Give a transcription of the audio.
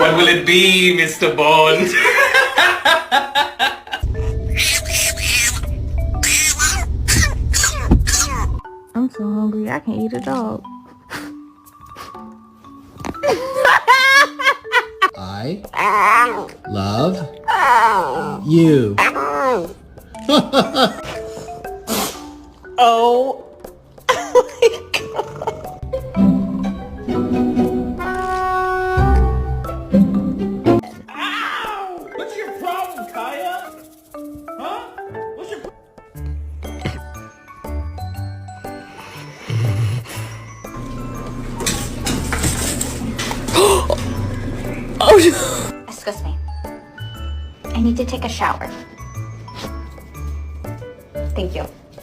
What will it be, Mr. Bond? I'm so hungry, I can eat a dog. I love you. Oh. What's your problem, Kaya? Huh? What's your Oh. Excuse me. I need to take a shower. Thank you.